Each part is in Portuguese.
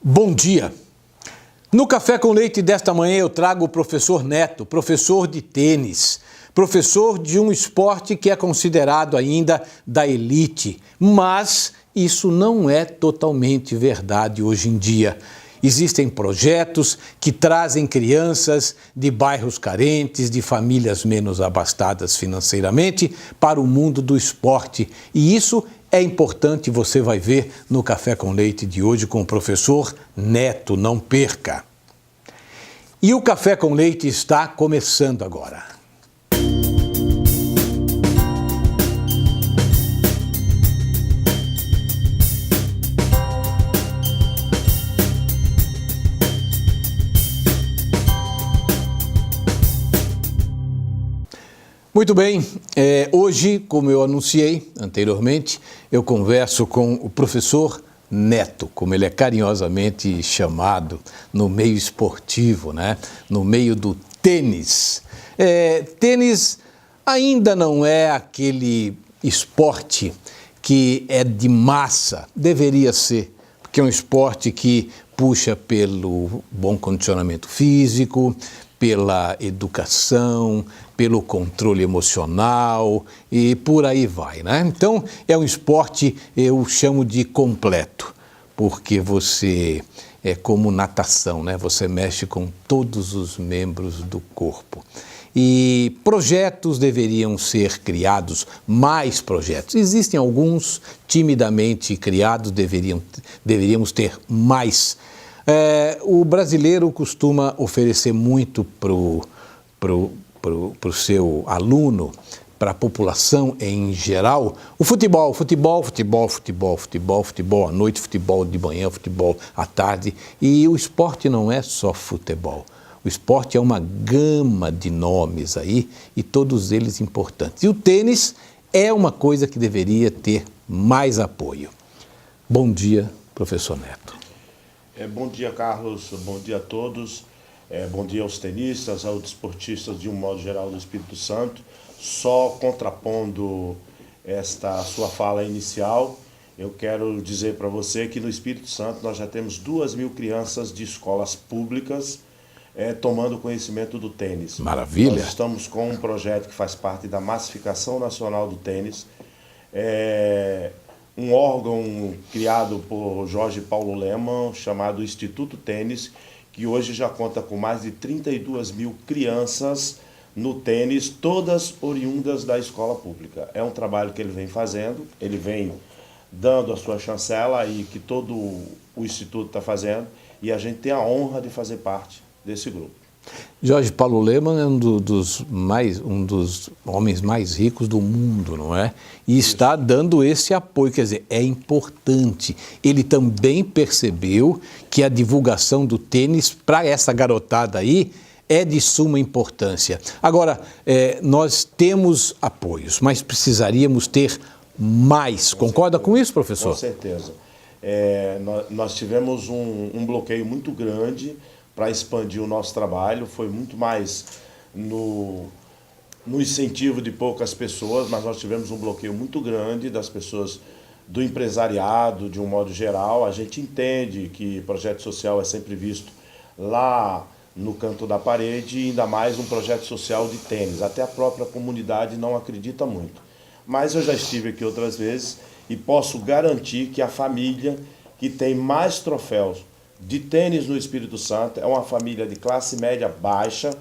Bom dia! No Café com Leite desta manhã eu trago o professor Neto, professor de tênis, professor de um esporte que é considerado ainda da elite, mas isso não é totalmente verdade hoje em dia. Existem projetos que trazem crianças de bairros carentes, de famílias menos abastadas financeiramente, para o mundo do esporte. E isso é importante, você vai ver no Café com Leite de hoje com o professor Neto, não perca. E o Café com Leite está começando agora. Muito bem, hoje, como eu anunciei anteriormente, eu converso com o professor Neto, como ele é carinhosamente chamado no meio esportivo, né? No meio do tênis. Tênis ainda não é aquele esporte que é de massa, deveria ser, porque é um esporte que puxa pelo bom condicionamento físico, pela educação, pelo controle emocional e por aí vai, né? Então, é um esporte, eu chamo de completo, porque você é como natação, né? Você mexe com todos os membros do corpo. E projetos deveriam ser criados, mais projetos. Existem alguns timidamente criados, deveríamos ter mais. O brasileiro costuma oferecer muito para o seu aluno, para a população em geral, o futebol à noite, futebol de manhã, futebol à tarde. E o esporte não é só futebol. O esporte é uma gama de nomes aí e todos eles importantes. E o tênis é uma coisa que deveria ter mais apoio. Bom dia, professor Neto. Bom dia, Carlos. Bom dia a todos. Bom dia aos tenistas, aos desportistas de um modo geral do Espírito Santo. Só contrapondo esta sua fala inicial, eu quero dizer para você que no Espírito Santo nós já temos 2.000 crianças de escolas públicas tomando conhecimento do tênis. Maravilha! Nós estamos com um projeto que faz parte da Massificação Nacional do Tênis. Um órgão criado por Jorge Paulo Lemann, chamado Instituto Tênis, que hoje já conta com mais de 32.000 crianças no tênis, todas oriundas da escola pública. É um trabalho que ele vem fazendo, ele vem dando a sua chancela e que todo o Instituto está fazendo, e a gente tem a honra de fazer parte desse grupo. Jorge Paulo Lemann é um dos homens mais ricos do mundo, não é? E está dando esse apoio, quer dizer, é importante. Ele também percebeu que a divulgação do tênis para essa garotada aí é de suma importância. Agora, nós temos apoios, mas precisaríamos ter mais. Concorda com isso, professor? Com certeza. Nós tivemos um bloqueio muito grande para expandir o nosso trabalho, foi muito mais no incentivo de poucas pessoas, mas nós tivemos um bloqueio muito grande das pessoas do empresariado, de um modo geral. A gente entende que projeto social é sempre visto lá no canto da parede, e ainda mais um projeto social de tênis. Até a própria comunidade não acredita muito. Mas eu já estive aqui outras vezes e posso garantir que a família que tem mais troféus de tênis no Espírito Santo é uma família de classe média baixa,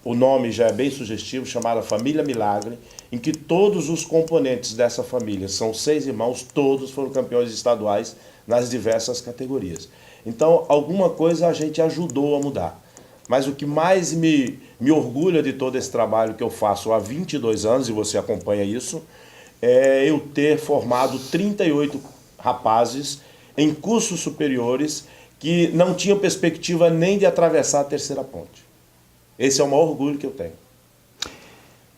o nome já é bem sugestivo, chamada Família Milagre, em que todos os componentes dessa família, são 6 irmãos, todos foram campeões estaduais nas diversas categorias. Então, alguma coisa a gente ajudou a mudar. Mas o que mais me orgulha de todo esse trabalho que eu faço há 22 anos, e você acompanha isso, é eu ter formado 38 rapazes em cursos superiores que não tinham perspectiva nem de atravessar a terceira ponte. Esse é o maior orgulho que eu tenho.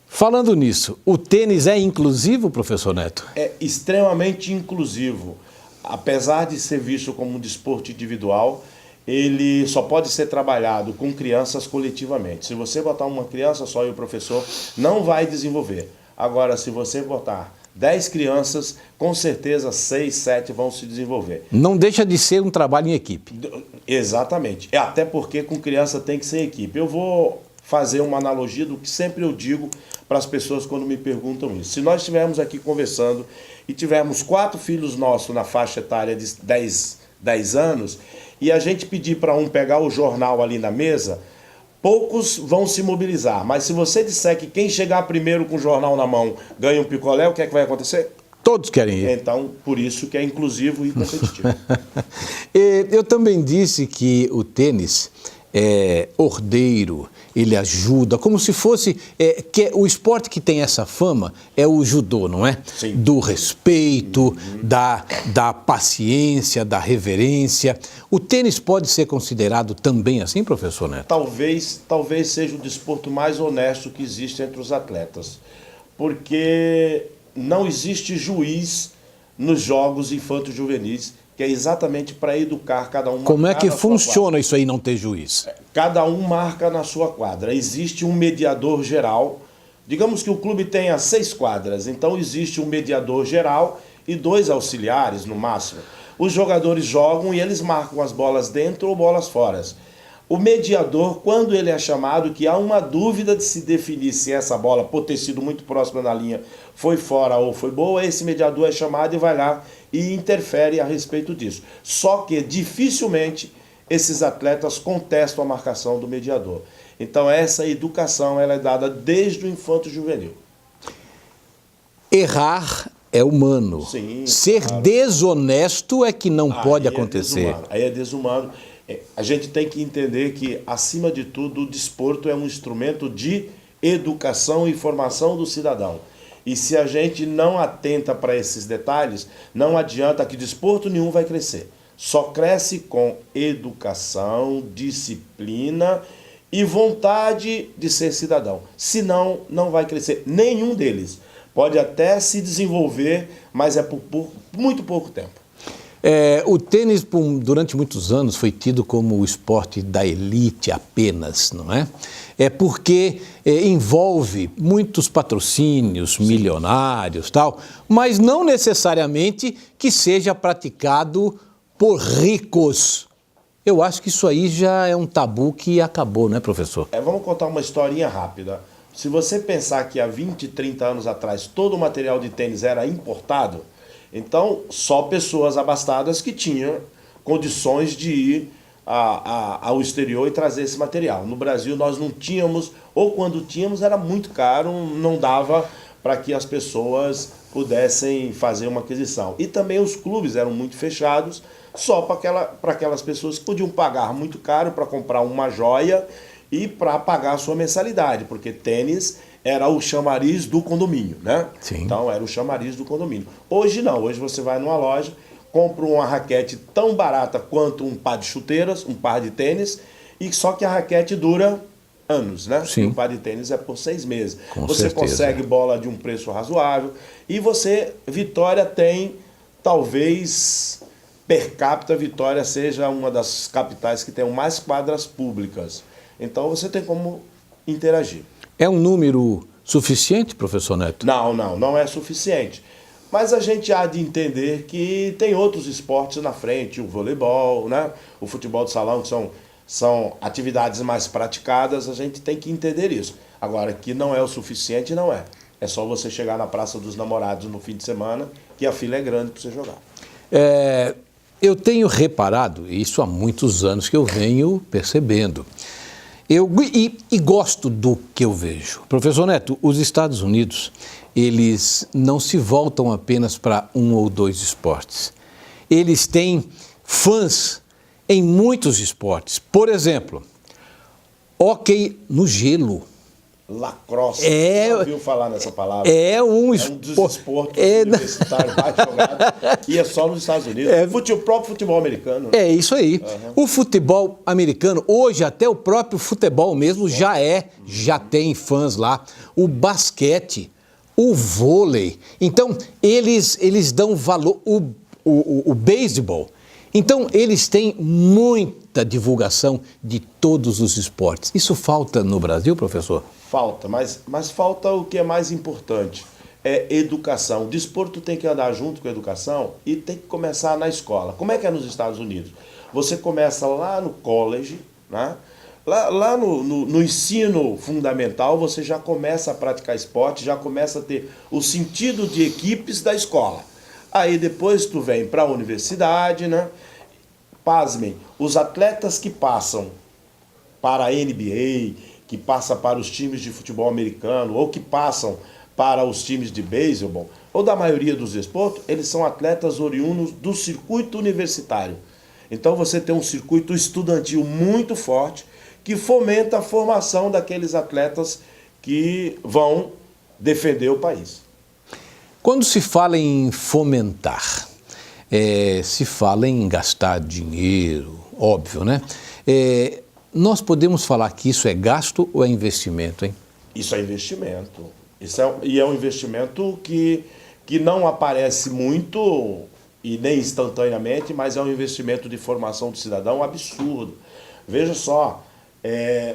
Falando nisso, o tênis é inclusivo, professor Neto? É extremamente inclusivo. Apesar de ser visto como um desporto individual, ele só pode ser trabalhado com crianças coletivamente. Se você botar uma criança só e o professor, não vai desenvolver. Agora, se você botar 10 crianças, com certeza 6, 7 vão se desenvolver. Não deixa de ser um trabalho em equipe. Exatamente. Até porque com criança tem que ser equipe. Eu vou fazer uma analogia do que sempre eu digo para as pessoas quando me perguntam isso. Se nós estivermos aqui conversando e tivermos 4 filhos nossos na faixa etária de 10 anos, e a gente pedir para um pegar o jornal ali na mesa, poucos vão se mobilizar. Mas se você disser que quem chegar primeiro com o jornal na mão ganha um picolé, o que é que vai acontecer? Todos querem ir. Então, por isso que é inclusivo e competitivo. Eu também disse que o tênis é ordeiro, ele ajuda, como se fosse, que o esporte que tem essa fama é o judô, não é? Sim. Do respeito, da paciência, da reverência. O tênis pode ser considerado também assim, professor Neto? Talvez seja o desporto mais honesto que existe entre os atletas, porque não existe juiz nos jogos infanto-juvenis, que é exatamente para educar cada um. Como é que funciona isso aí, não ter juiz? Cada um marca na sua quadra. Existe um mediador geral. Digamos que o clube tenha 6 quadras, então existe um mediador geral e 2 auxiliares no máximo. Os jogadores jogam e eles marcam as bolas dentro ou bolas fora. O mediador, quando ele é chamado, que há uma dúvida de se definir se essa bola, por ter sido muito próxima da linha, foi fora ou foi boa, esse mediador é chamado e vai lá e interfere a respeito disso. Só que dificilmente esses atletas contestam a marcação do mediador. Então essa educação ela é dada desde o infanto-juvenil. Errar é humano. Sim, ser claro. Desonesto é que não pode acontecer. Aí é desumano. A gente tem que entender que, acima de tudo, o desporto é um instrumento de educação e formação do cidadão. E se a gente não atenta para esses detalhes, não adianta que desporto nenhum vai crescer. Só cresce com educação, disciplina e vontade de ser cidadão. Senão, não vai crescer nenhum deles. Pode até se desenvolver, mas é por muito pouco tempo. O tênis, durante muitos anos, foi tido como o esporte da elite apenas, não é? É porque envolve muitos patrocínios milionários, tal, mas não necessariamente que seja praticado por ricos. Eu acho que isso aí já é um tabu que acabou, não é, professor? Vamos contar uma historinha rápida. Se você pensar que há 20, 30 anos atrás todo o material de tênis era importado, então só pessoas abastadas que tinham condições de ir ao exterior e trazer esse material. No Brasil nós não tínhamos, ou quando tínhamos era muito caro, não dava para que as pessoas pudessem fazer uma aquisição. E também os clubes eram muito fechados, só para aquelas pessoas que podiam pagar muito caro para comprar uma joia e para pagar a sua mensalidade, porque tênis era o chamariz do condomínio, né? Sim. Então era o chamariz do condomínio. Hoje não, hoje você vai numa loja, compra uma raquete tão barata quanto um par de chuteiras, um par de tênis, e só que a raquete dura anos, né? Sim. Um par de tênis é por 6 meses. Com você certeza. consegue bola de um preço razoável e Vitória tem, talvez, per capita, Vitória seja uma das capitais que tem mais quadras públicas. Então você tem como interagir. É um número suficiente, professor Neto? Não é suficiente. Mas a gente há de entender que tem outros esportes na frente, o voleibol, né? O futebol de salão, que são atividades mais praticadas, a gente tem que entender isso. Agora, que não é o suficiente, não é. É só você chegar na Praça dos Namorados no fim de semana, que a fila é grande para você jogar. Eu tenho reparado, isso há muitos anos que eu venho percebendo, e gosto do que eu vejo. Professor Neto, os Estados Unidos, eles não se voltam apenas para um ou dois esportes. Eles têm fãs em muitos esportes. Por exemplo, hóquei no gelo. Lacrosse. Você ouviu falar nessa palavra? É um dos esportes universitários mais jogados e é só nos Estados Unidos. O próprio futebol americano. É isso aí. Uhum. O futebol americano, hoje até o próprio futebol mesmo já tem fãs lá. O basquete, o vôlei. Então, eles dão valor, o beisebol. Então, eles têm muita divulgação de todos os esportes. Isso falta no Brasil, professor? Falta, mas falta o que é mais importante. é educação. O desporto tem que andar junto com a educação e tem que começar na escola. Como é que é nos Estados Unidos? Você começa lá no college, né? Lá no ensino fundamental, você já começa a praticar esporte, já começa a ter o sentido de equipes da escola. Aí depois tu vem para a universidade, né? Pasmem, os atletas que passam para a NBA, que passam para os times de futebol americano, ou que passam para os times de beisebol, ou da maioria dos esportes, eles são atletas oriundos do circuito universitário. Então você tem um circuito estudantil muito forte, que fomenta a formação daqueles atletas que vão defender o país. Quando se fala em fomentar, se fala em gastar dinheiro, óbvio, né? Nós podemos falar que isso é gasto ou é investimento, hein? Isso é investimento. E é um investimento que não aparece muito e nem instantaneamente, mas é um investimento de formação do cidadão absurdo. Veja só,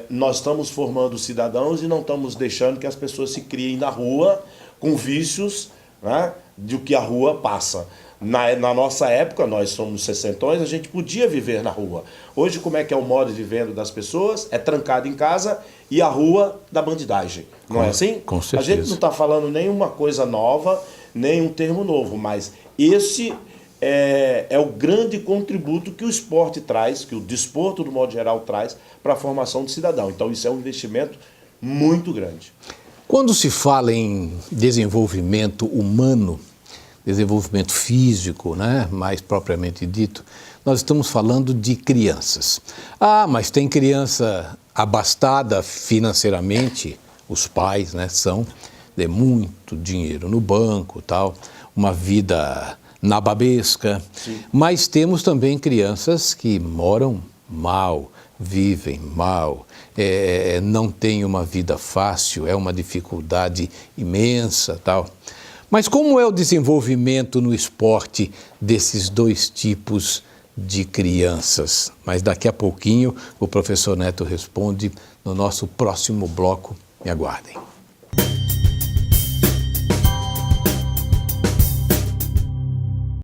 nós estamos formando cidadãos e não estamos deixando que as pessoas se criem na rua com vícios, né, do que a rua passa. Na nossa época, nós somos sessentões, a gente podia viver na rua. Hoje, como é que é o modo de vivendo das pessoas? É trancado em casa e a rua da bandidagem. Não é assim? Com certeza. A gente não está falando nenhuma coisa nova, nem um termo novo, mas esse é o grande contributo que o esporte traz, que o desporto, do modo geral, traz para a formação do cidadão. Então, isso é um investimento muito grande. Quando se fala em desenvolvimento humano, desenvolvimento físico, né, mais propriamente dito, nós estamos falando de crianças. Mas tem criança abastada financeiramente, os pais, né, são de muito dinheiro no banco, tal, uma vida nababesca. Sim. Mas temos também crianças que moram mal, vivem mal, não têm uma vida fácil, é uma dificuldade imensa, tal. Mas como é o desenvolvimento no esporte desses dois tipos de crianças? Mas daqui a pouquinho o professor Neto responde no nosso próximo bloco. Me aguardem.